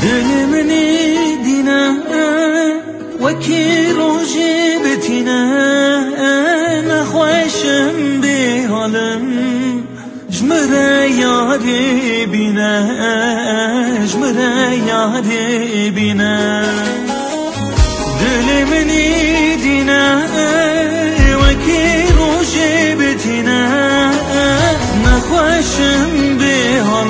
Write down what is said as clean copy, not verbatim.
دل منی دینه وکی روژی بتینه نخوشم به حالم جمره یاری بینه جمره یاری بینه دل منی دینه وکی روژی بتینه نخوشم به حالم